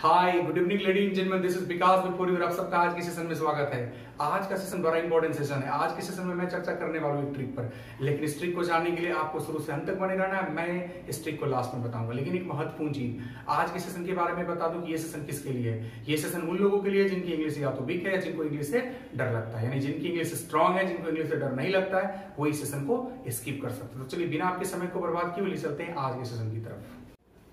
Hi good evening ladies and gentleman, this is Vikas before you. आप सबका आज के सेशन में स्वागत है। आज का सेशन बड़ा इंपॉर्टेंट सेशन है। आज के सेशन में मैं चर्चा करने वाला हूँ एक ट्रिक पर, लेकिन इस ट्रिक को जानने के लिए आपको शुरू से अंत तक बने रहना है। मैं इस ट्रिक को लास्ट में बताऊंगा, लेकिन एक महत्वपूर्ण चीज आज के सेशन के बारे में बता दूं कि ये सेशन किसके लिए है। ये सेशन उन लोगों के लिए जिनकी इंग्लिश या तो वीक है या जिनको इंग्लिश से डर लगता है, यानी जिनकी इंग्लिश स्ट्रांग है, जिनको इंग्लिश से डर नहीं लगता है, वो इस सेशन को स्किप कर सकते हैं। तो चलिए बिना आपके समय को बर्बाद किए चलते हैं आज के सेशन की तरफ।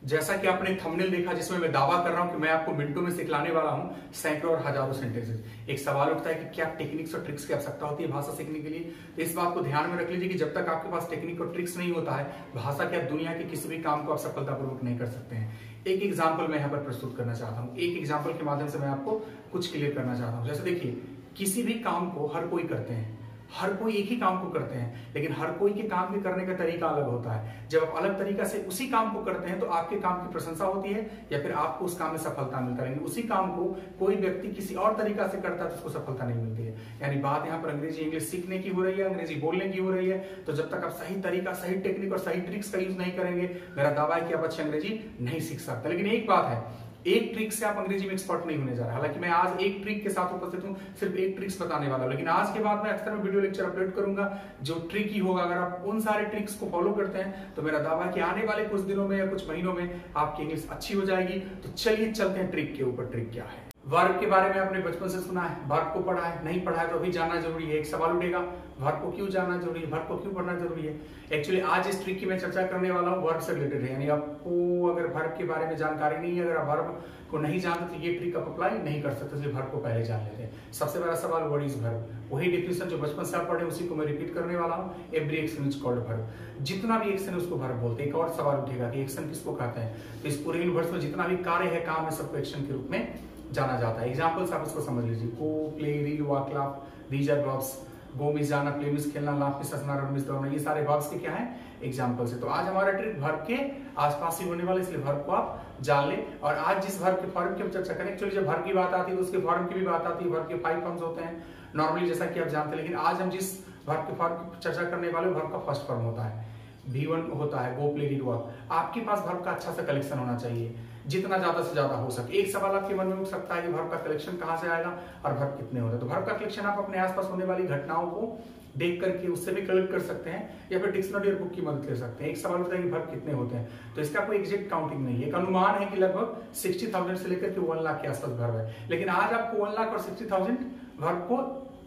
जैसा कि आपने थंबनेल देखा जिसमें मैं दावा कर रहा हूं कि मैं आपको मिनटों में सिखलाने वाला हूं सैकड़ों और हजारों सेंटेंसेस। एक सवाल उठता है कि क्या टेक्निक्स और ट्रिक्स की आवश्यता होती है भाषा सीखने के लिए। तो इस बात को ध्यान में रख लीजिए कि जब तक आपके पास टेक्निक और ट्रिक्स नहीं होता है, भाषा के दुनिया के किसी भी काम को आप सफलतापूर्वक नहीं कर सकते हैं। एक एग्जाम्पल मैं यहाँ पर प्रस्तुत करना चाहता हूँ। एक एग्जाम्पल के माध्यम से मैं आपको कुछ क्लियर करना चाहता हूँ। जैसे देखिए, किसी भी काम को हर कोई करते हैं, हर कोई एक ही काम को करते हैं, लेकिन हर कोई के काम के करने का तरीका अलग होता है। जब आप अलग तरीका से उसी काम को करते हैं तो आपके काम की प्रशंसा होती है या फिर आपको उस काम में सफलता मिलता है। लेकिन उसी काम को कोई व्यक्ति किसी और तरीका से करता है तो उसको सफलता नहीं मिलती है। यानी बात यहाँ पर अंग्रेजी इंग्लिश सीखने की हो रही है, अंग्रेजी बोलने की हो रही है। तो जब तक आप सही तरीका, सही टेक्निक और सही ट्रिक्स का यूज नहीं करेंगे, मेरा दावा है कि आप अच्छी अंग्रेजी नहीं सीख सकते। लेकिन एक बात है, एक ट्रिक से आप अंग्रेजी में एक्सपर्ट नहीं होने जा रहे। हालांकि मैं आज एक ट्रिक के साथ उपस्थित हूं, सिर्फ एक ट्रिक्स बताने वाला हूं, लेकिन आज के बाद मैं अक्सर में वीडियो लेक्चर अपलोड करूंगा जो ट्रिक ही होगा। अगर आप उन सारे ट्रिक्स को फॉलो करते हैं तो मेरा दावा है कि आने वाले कुछ दिनों में या कुछ महीनों में आपकी इंग्लिश अच्छी हो जाएगी। तो चलिए चलते हैं ट्रिक के ऊपर। ट्रिक क्या है? वर्ब के बारे में आपने बचपन से सुना है, वर्ब को पढ़ा है, नहीं पढ़ा है तो अभी जानना जरूरी है। एक सवाल उठेगा, वर्ब को क्यों जानना जरूरी है, वर्ब को क्यों पढ़ना जरूरी है। एक्चुअली आज इस ट्रिक की मैं चर्चा करने वाला हूँ वर्ब से रिलेटेड है। यानी आपको अगर वर्ब के बारे में जानकारी नहीं है, अगर आप वर्ब को नहीं जानते तो ये ट्रिक आप अप्लाई नहीं कर सकते, इसलिए वर्ब को पहले जान लेते हैं। सबसे बड़ा सवाल, व्हाट इज वर्ब? वही डेफिनेशन जो बचपन से आप पढ़े उसी को मैं रिपीट करने वाला हूँ। Every action is called verb. जितना भी एक्शन है उसको वर्ब बोलते हैं। एक और सवाल उठेगा कि एक्शन किसको कहते हैं, तो इस पूरे यूनिवर्स में जितना भी कार्य है, काम है, सबको एक्शन के रूप में जाना जाता है। एग्जांपल्स आप इसको समझ लीजिए। Go, play, read, walk, laugh, these are verbs. Go means जाना, प्ले मिस खेलना, लाफ मिस हंसना, रन मिस दौड़ना, ये सारे वर्ब्स के क्या है? एग्जांपल्स है। तो आज हमारा ट्रिक वर्ब के आसपास ही होने वाला, इसलिए वर्ब को आप जान ले। और आज जिस वर्ब के फॉर्म की हम चर्चा करें, एक्चुअली जब वर्ब की बात आती है तो उसके फॉर्म की भी बात आती है। वर्ब के 5 फॉर्म्स होते हैं नॉर्मली, जैसा कि आप जानते हैं। लेकिन आज हम जिस वर्ब के फॉर्म की चर्चा करने वाले, वर्ब का फर्स्ट फॉर्म होता है V1 होता है, गो, प्ले, रीड, वॉक। आपके पास वर्ब का अच्छा सा कलेक्शन होना चाहिए, जितना ज्यादा से ज्यादा हो सके। एक सवाल आपके मन में उठ सकता है कि वर्ब का कलेक्शन कहां से आएगा और वर्ब कितने होते हैं। तो वर्ब का कलेक्शन आप अपने आसपास होने वाली घटनाओं को देख करके उससे भी कलेक्ट कर सकते हैं या फिर डिक्शनरी और बुक की मदद ले सकते हैं। एक सवाल होता है कि वर्ब कितने होते हैं, तो इसका कोई एग्जैक्ट काउंटिंग नहीं है। एक अनुमान है कि लगभग 60,000 से लेकर के 1 लाख के आसपास वर्ब है। लेकिन आज आपको 1 लाख और 60,000 वर्ब को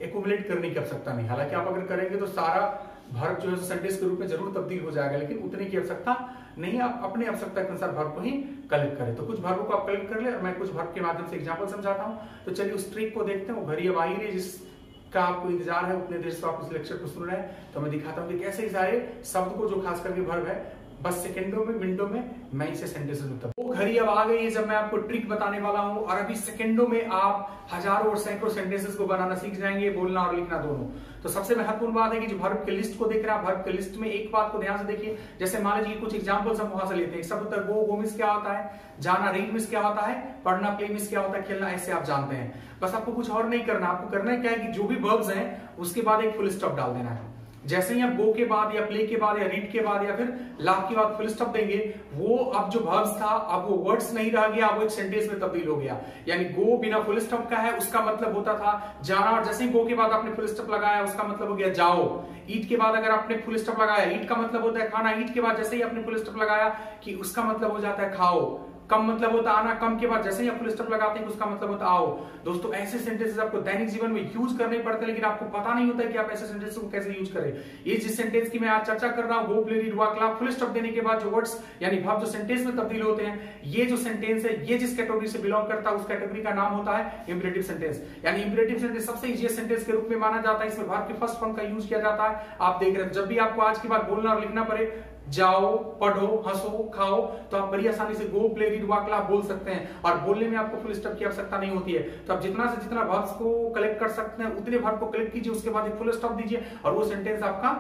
एक्यूमुलेट करने की आवश्यकता नहीं। हालांकि आप अगर करेंगे तो सारा वर्ब जो है सेंटेंस के रूप में जरूर तब्दील हो जाएगा, लेकिन उतने की आवश्यकता नहीं। आप अपने आवश्यकता के अनुसार वर्ब को ही कलेक्ट करें। तो कुछ वर्ब को आप कलेक्ट कर ले और मैं कुछ वर्ब के माध्यम से एग्जांपल समझाता हूं। तो चलिए उस ट्रिक को देखते हैं। वो घड़ी अब आ ही रही है जिसका आपको इंतजार है, उतने देर से आप इस लेक्चर को सुन रहे हैं। तो मैं दिखाता हूं कि कैसे सारे शब्द को, जो खास करके वर्ब है, बस सेकंडों में, मिनटों में मैं इसे सेंटेंसेस में तब। वो घड़ी अब आ गई है जब मैं आपको ट्रिक बताने वाला हूं और अभी सेकंडों में आप हजारों और सैकड़ों सेंटेंसेस को बनाना सीख जाएंगे, बोलना और लिखना दोनों। तो सबसे महत्वपूर्ण बात है कि जो वर्ब के लिस्ट को देख रहे हैं, वर्ब के लिस्ट में एक बात को ध्यान से देखिए। जैसे मान लीजिए कुछ एग्जांपल्स हम वहां से लेते हैं। शब्द उत्तर गो, गो मिस क्या होता है, जाना, रीड मिस क्या होता है, पढ़ना, प्ले मिस क्या होता है, खेलना, ऐसे आप जानते हैं। बस आपको कुछ और नहीं करना। आपको करना क्या है कि जो भी वर्ब्स हैं उसके बाद एक फुल स्टॉप डाल देना है। जैसे ही आप गो के बाद या प्ले के बाद या रीड के बाद या फिर लाफ के बाद फुल स्टॉप देंगे, वो अब जो वर्ब्स था, अब वो वर्ड्स नहीं रह गया, अब वो एक सेंटेंस में तब्दील हो गया। यानी गो बिना फुल स्टॉप का है, उसका मतलब होता था जाना, और जैसे ही गो के बाद आपने फुल स्टॉप लगाया उसका मतलब हो गया जाओ। ईट के बाद अगर आपने फुल स्टॉप लगाया, ईट का मतलब होता है खाना। ईट के बाद जैसे ही आपने फुल स्टॉप लगाया कि उसका मतलब हो जाता है खाओ। कम मतलब होता आना, कम के बाद जैसे ही आप फुल स्टॉप लगाते हैं उसका मतलब होता आओ। दोस्तों ऐसे सेंटेंसेस आपको दैनिक जीवन में यूज करने पड़ते हैं, लेकिन आपको पता नहीं होता कि आप ऐसे सेंटेंसेस को कैसे यूज करें। ये जिस सेंटेंस की मैं आज चर्चा कर रहा हूं, go, play, read, walk, laugh, full stop देने के बाद जो वर्ड्स यानी वर्ब जो सेंटेंस में तब्दील होते हैं, ये जो सेंटेंस है, ये जिस कैटेगरी से बिलोंग करता है उस कैटेगरी का नाम होता है इंपरेटिव सेंटेंस। यानी इंपरेटिव सेंटेंस सबसे इजीएस्ट सेंटेंस के रूप में माना जाता है। इसमें वर्ब के फर्स्ट फॉर्म का यूज किया जाता है। आप देख रहे हैं, जब भी आपको आज के बाद बोलना और लिखना पड़े, जाओ, पढ़ो, हंसो, खाओ, तो आप बड़ी आसानी से गो, प्ले, रीड, वॉक, लाफ बोल सकते हैं। और बोलने में आपको फुल स्टॉप की आवश्यकता नहीं होती है। तो आप जितना से जितना वर्ब्स को कलेक्ट कर सकते हैं उतने वर्ब को कलेक्ट कीजिए, उसके बाद एक फुल स्टॉप दीजिए और वो सेंटेंस आपका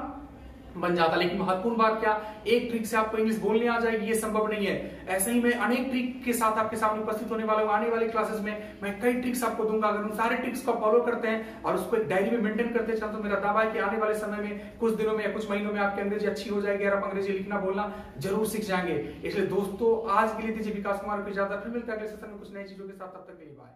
बन जाता। लेकिन महत्वपूर्ण बात क्या, एक ट्रिक से आपको इंग्लिश बोलने आ जाएगी ये संभव नहीं है। ऐसे ही मैं अनेक ट्रिक के साथ आपके सामने उपस्थित होने वाला हूं। आने वाली क्लासेस में मैं कई ट्रिक्स आपको दूंगा। अगर उन सारे ट्रिक्स को फॉलो करते हैं और उसको एक डायरी में मेंटेन करते चलते, तो मेरा दावा है कि आने वाले समय में कुछ दिनों में या कुछ महीनों में आपकी अंग्रेजी अच्छी हो जाएगी और आप अंग्रेजी लिखना बोलना जरूर सीख जाएंगे। इसलिए दोस्तों आज के लिए दीजिए विकास कुमार को इजाजत, फिर मिलते हैं अगले सेशन में कुछ नई चीजों के साथ। तब तक के लिए बाय।